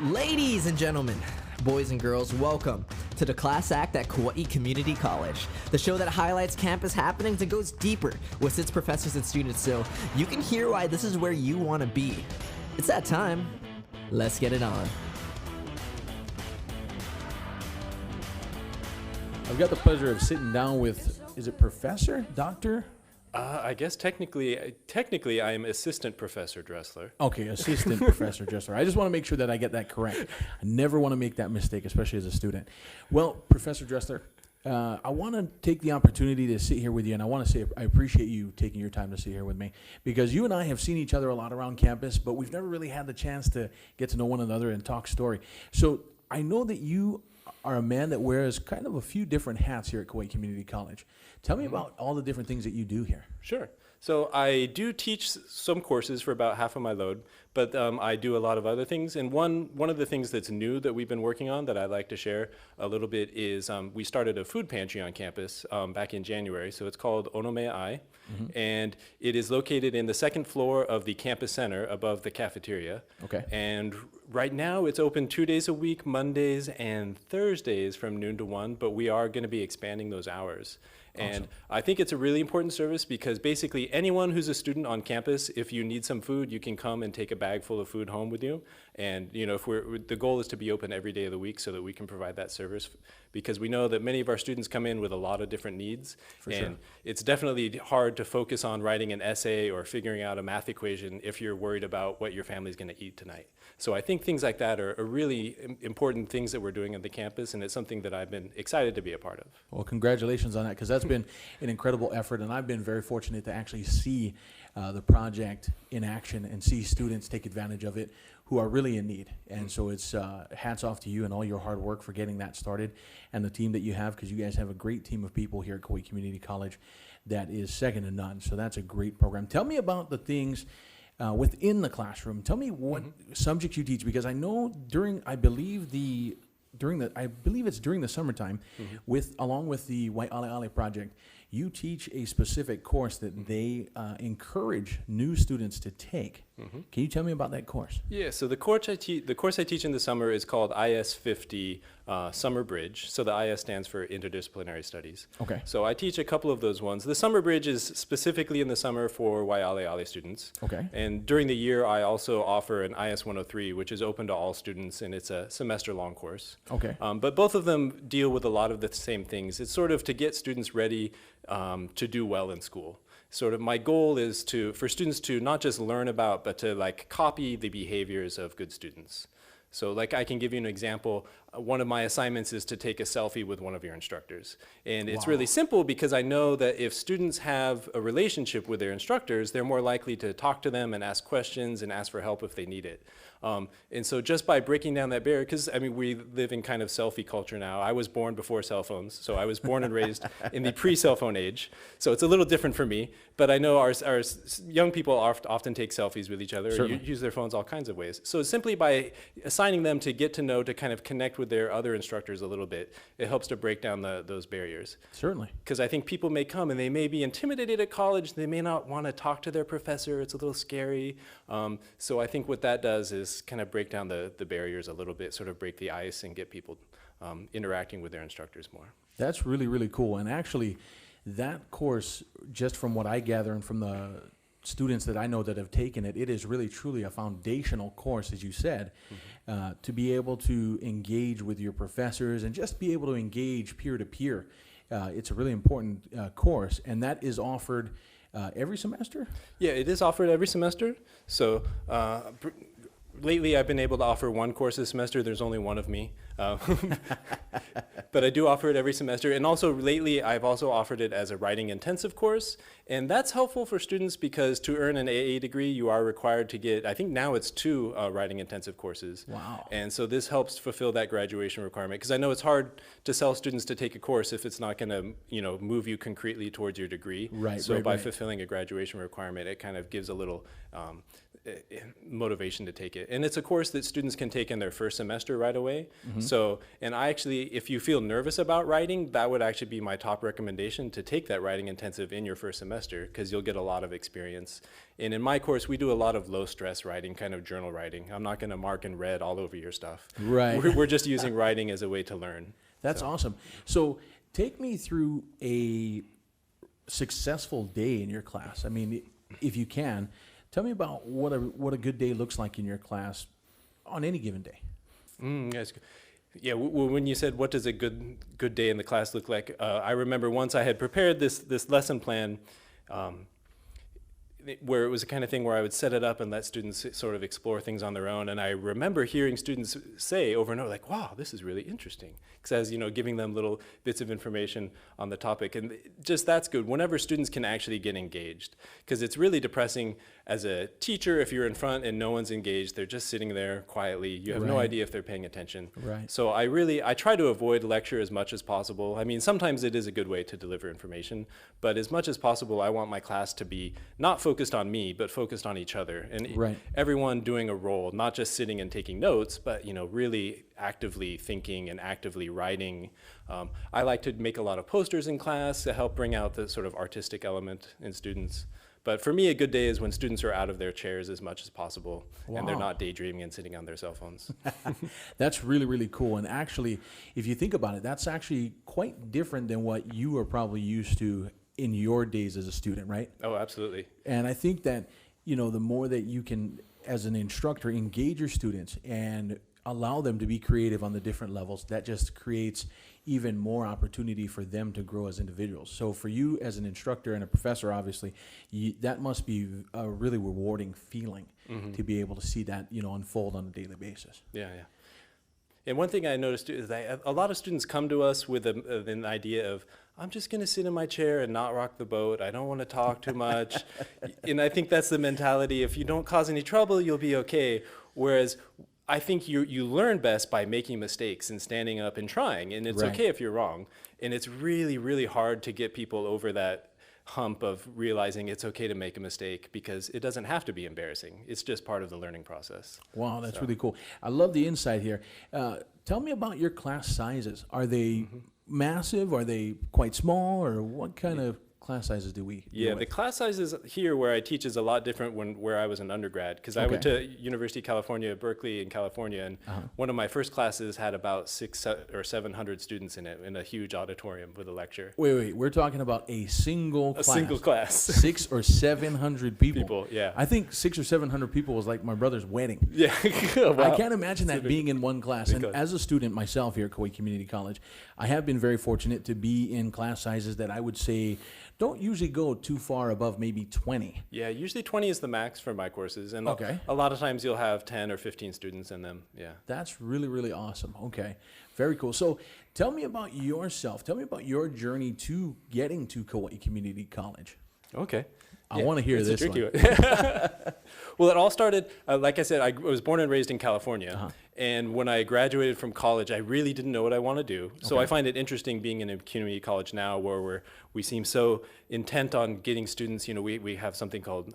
Ladies and gentlemen, boys and girls, welcome to the Class Act at Kauai Community College, the show that highlights campus happenings and goes deeper with its professors and students so you can hear why this is where you want to be. It's that time. Let's get it on. I've got the pleasure of sitting down with, is it Professor? Doctor? I guess technically I'm Assistant Professor Dressler. Okay, Assistant Professor Dressler. I just want to make sure that I get that correct. I never want to make that mistake, especially as a student. Well, Professor Dressler, I want to take the opportunity to sit here with you, and I want to say I appreciate you taking your time to sit here with me, because you and I have seen each other a lot around campus, but we've never really had the chance to get to know one another and talk story. So I know that you are a man that wears kind of a few different hats here at Kauai Community College. Tell me about all the different things that you do here. Sure. So I do teach some courses for about half of my load, but I do a lot of other things. And one of the things that's new that we've been working on that I'd like to share a little bit is we started a food pantry on campus back in January. So it's called Onome Ai, and it is located in the second floor of the campus center above the cafeteria. Okay. And right now it's open 2 days a week, Mondays and Thursdays from noon to 1, but we are going to be expanding those hours. And I think it's a really important service because basically anyone who's a student on campus, if you need some food, you can come and take a bag full of food home with you. And you know, the goal is to be open every day of the week so that we can provide that service, because we know that many of our students come in with a lot of different needs. And it's definitely hard to focus on writing an essay or figuring out a math equation if you're worried about what your family's going to eat tonight. So I think things like that are really important things that we're doing at the campus, and it's something that I've been excited to be a part of. Well, congratulations on that, because that's been an incredible effort, and I've been very fortunate to actually see the project in action and see students take advantage of it who are really in need. And so it's hats off to you and all your hard work for getting that started, and the team that you have, because you guys have a great team of people here at Kauai Community College that is second to none. So that's a great program. Tell me about the things within the classroom. Tell me what subjects you teach, because I know I believe it's during the summertime, along with the Waialeale project, you teach a specific course that they encourage new students to take. Can you tell me about that course? Yeah, so the course I teach in the summer is called IS 50 Summer Bridge. So the IS stands for Interdisciplinary Studies. Okay. So I teach a couple of those ones. The Summer Bridge is specifically in the summer for Waialeale students. Okay. And during the year, I also offer an IS 103, which is open to all students, and it's a semester-long course. Okay. But both of them deal with a lot of the same things. It's sort of to get students ready to do well in school. Sort of my goal is for students to not just learn about, but to like copy the behaviors of good students. So like I can give you an example. One of my assignments is to take a selfie with one of your instructors. And it's really simple, because I know that if students have a relationship with their instructors, they're more likely to talk to them and ask questions and ask for help if they need it. And so just by breaking down that barrier, because I mean, we live in kind of selfie culture now. I was born before cell phones, so I was born and raised in the pre-cell phone age. So it's a little different for me, but I know our young people often take selfies with each other, or use their phones all kinds of ways. So simply by assigning them to get to know, to kind of connect with their other instructors a little bit, it helps to break down those barriers. Certainly. Because I think people may come and they may be intimidated at college. They may not want to talk to their professor. It's a little scary. So I think what that does is kind of break down the barriers a little bit, sort of break the ice and get people interacting with their instructors more. That's really, really cool. And actually, that course, just from what I gather and from the students that I know that have taken it, it is really, truly a foundational course, as you said, to be able to engage with your professors and just be able to engage peer-to-peer. It's a really important course, and that is offered every semester? Yeah, it is offered every semester. So lately I've been able to offer one course a semester. There's only one of me. But I do offer it every semester. And also lately I've also offered it as a writing intensive course. And that's helpful for students because to earn an AA degree, you are required to get, I think now it's 2 writing intensive courses. Wow. And so this helps fulfill that graduation requirement, because I know it's hard to sell students to take a course if it's not going to, move you concretely towards your degree. Right. So by fulfilling a graduation requirement, it kind of gives a little motivation to take it. And it's a course that students can take in their first semester right away. So, and I actually, if you feel nervous about writing, that would actually be my top recommendation, to take that writing intensive in your first semester, because you'll get a lot of experience. And in my course, we do a lot of low stress writing, kind of journal writing. I'm not going to mark in red all over your stuff. Right. We're just using writing as a way to learn. That's awesome. So take me through a successful day in your class. I mean, if you can, tell me about what a good day looks like in your class on any given day. Yes. Yeah, when you said what does a good day in the class look like, I remember once I had prepared this lesson plan, where it was the kind of thing where I would set it up and let students sort of explore things on their own. And I remember hearing students say over and over, like, wow, this is really interesting. Because I was, giving them little bits of information on the topic. And just that's good whenever students can actually get engaged. Because it's really depressing as a teacher if you're in front and no one's engaged. They're just sitting there quietly. You have no idea if they're paying attention. Right. So I try to avoid lecture as much as possible. I mean, sometimes it is a good way to deliver information. But as much as possible, I want my class to be not focused on me, but focused on each other. And everyone doing a role, not just sitting and taking notes, but really actively thinking and actively writing. I like to make a lot of posters in class to help bring out the sort of artistic element in students. But for me, a good day is when students are out of their chairs as much as possible, and they're not daydreaming and sitting on their cell phones. That's really, really cool. And actually, if you think about it, that's actually quite different than what you are probably used to in your days as a student, right? Oh, absolutely. And I think that, the more that you can, as an instructor, engage your students and allow them to be creative on the different levels, that just creates even more opportunity for them to grow as individuals. So for you as an instructor and a professor, obviously, that must be a really rewarding feeling to be able to see that, unfold on a daily basis. Yeah. And one thing I noticed is that a lot of students come to us with an idea of, I'm just going to sit in my chair and not rock the boat. I don't want to talk too much. And I think that's the mentality. If you don't cause any trouble, you'll be okay. Whereas I think you learn best by making mistakes and standing up and trying. And it's okay if you're wrong. And it's really, really hard to get people over that hump of realizing it's okay to make a mistake, because it doesn't have to be embarrassing. It's just part of the learning process. Wow, that's really cool. I love the insight here. Tell me about your class sizes. Are they massive? Are they quite small? Or what kind of class sizes do we deal with? The class sizes here where I teach is a lot different where I was an undergrad, because I went to University of California, Berkeley in California, and one of my first classes had about 600 or 700 students in it, in a huge auditorium with a lecture. Wait, we're talking about a single class. A single class. 600 or 700 people. Yeah. I think 600 or 700 people was like my brother's wedding. Yeah. Wow. I can't imagine that being in one class. And as a student myself here at Kauai Community College, I have been very fortunate to be in class sizes that I would say don't usually go too far above maybe 20. Yeah, usually 20 is the max for my courses. And Okay. a lot of times you'll have 10 or 15 students in them. Yeah. That's really, really awesome. Okay. Very cool. So tell me about yourself. Tell me about your journey to getting to Kauai Community College. Okay. I want to hear It's this a tricky one. Well, it all started, like I said, I was born and raised in California. And when I graduated from college, I really didn't know what I want to do. So I find it interesting being in a community college now where we seem so intent on getting students, we have something called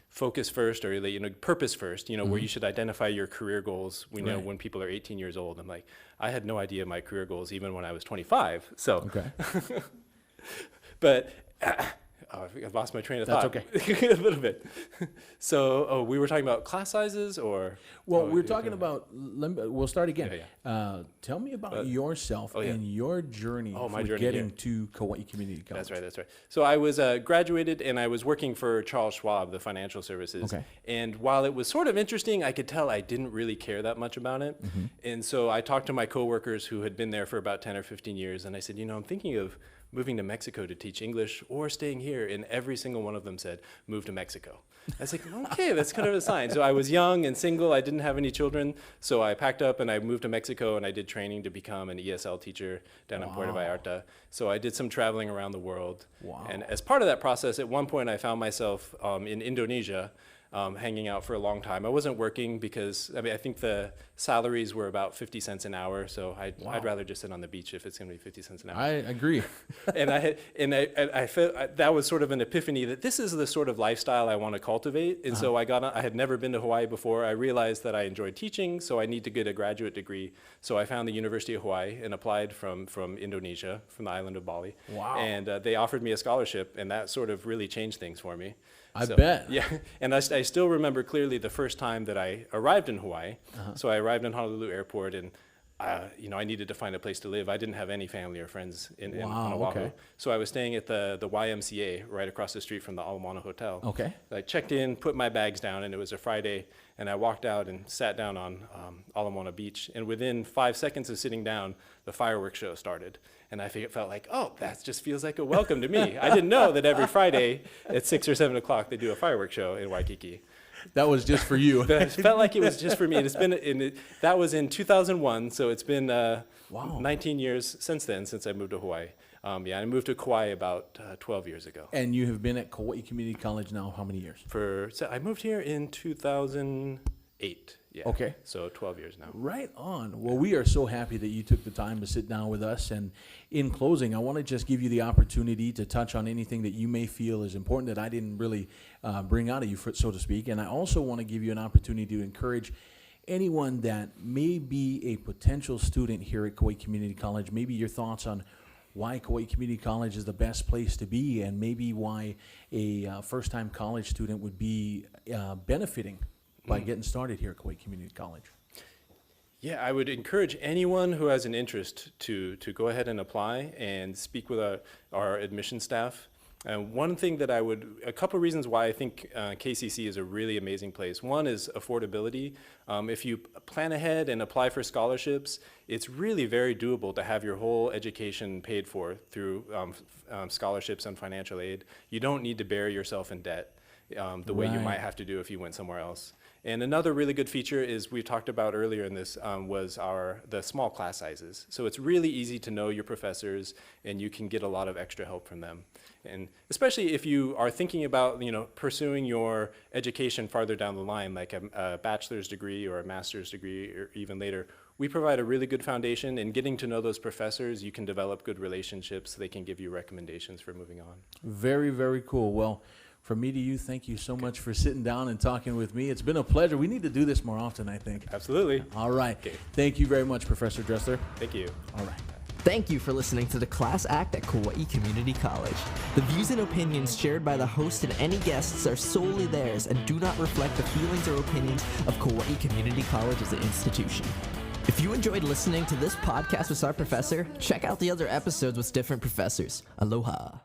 focus first, or purpose first, where you should identify your career goals. We know when people are 18 years old. I'm like, I had no idea my career goals even when I was 25. So, but I've lost my train of thought. That's okay. A little bit. So, we were talking about class sizes, or? Well, we're talking about, we'll start again. Tell me about yourself and your journey for getting to Kauai Community College. That's right. So I was graduated, and I was working for Charles Schwab, the financial services. And while it was sort of interesting, I could tell I didn't really care that much about it. And so I talked to my coworkers who had been there for about 10 or 15 years, and I said, I'm thinking of moving to Mexico to teach English or staying here. And every single one of them said, move to Mexico. I was like, okay, that's kind of a sign. So I was young and single. I didn't have any children. So I packed up and I moved to Mexico, and I did training to become an ESL teacher down in Puerto Vallarta. So I did some traveling around the world. And as part of that process, at one point I found myself in Indonesia, hanging out for a long time. I wasn't working because, I think the salaries were about 50 cents an hour, so I'd rather just sit on the beach if it's going to be 50 cents an hour. I agree. And I felt that was sort of an epiphany that this is the sort of lifestyle I want to cultivate. And so I had never been to Hawaii before. I realized that I enjoyed teaching, so I need to get a graduate degree. So I found the University of Hawaii and applied from Indonesia, from the island of Bali. Wow. And they offered me a scholarship, and that sort of really changed things for me. I bet. Yeah, and I still remember clearly the first time that I arrived in Hawaii. So I arrived in Honolulu Airport, and I needed to find a place to live. I didn't have any family or friends in on Oahu. Okay. So I was staying at the YMCA right across the street from the Ala Moana Hotel. Okay. I checked in, put my bags down, and it was a Friday, and I walked out and sat down on Ala Moana Beach. And within 5 seconds of sitting down, the fireworks show started. And I felt like, oh, that just feels like a welcome to me. I didn't know that every Friday at 6 or 7 o'clock they do a fireworks show in Waikiki. That was just for you. But it felt like it was just for me. And it's been that was in 2001, so it's been 19 years since then, since I moved to Hawaii. I moved to Kauai about 12 years ago. And you have been at Kauai Community College now how many years? So I moved here in 2008. Yeah. Okay. So 12 years now. Right on. Well, we are so happy that you took the time to sit down with us. And in closing, I want to just give you the opportunity to touch on anything that you may feel is important that I didn't really bring out of you, so to speak. And I also want to give you an opportunity to encourage anyone that may be a potential student here at Kauai Community College, maybe your thoughts on why Kauai Community College is the best place to be, and maybe why a first-time college student would be benefiting by getting started here at Kauai Community College. Yeah, I would encourage anyone who has an interest to go ahead and apply and speak with our admission staff. And one thing that a couple reasons why I think KCC is a really amazing place. One is affordability. If you plan ahead and apply for scholarships, it's really very doable to have your whole education paid for through scholarships and financial aid. You don't need to bury yourself in debt the way you might have to do if you went somewhere else. And another really good feature is we talked about earlier in this was the small class sizes. So it's really easy to know your professors, and you can get a lot of extra help from them. And especially if you are thinking about pursuing your education farther down the line, like a bachelor's degree or a master's degree or even later, we provide a really good foundation. In getting to know those professors, you can develop good relationships so they can give you recommendations for moving on. Very, very cool. Well, from me to you, thank you so much for sitting down and talking with me. It's been a pleasure. We need to do this more often, I think. Absolutely. All right. Okay. Thank you very much, Professor Dressler. Thank you. All right. Thank you for listening to the Class Act at Kauai Community College. The views and opinions shared by the host and any guests are solely theirs and do not reflect the feelings or opinions of Kauai Community College as an institution. If you enjoyed listening to this podcast with our professor, check out the other episodes with different professors. Aloha.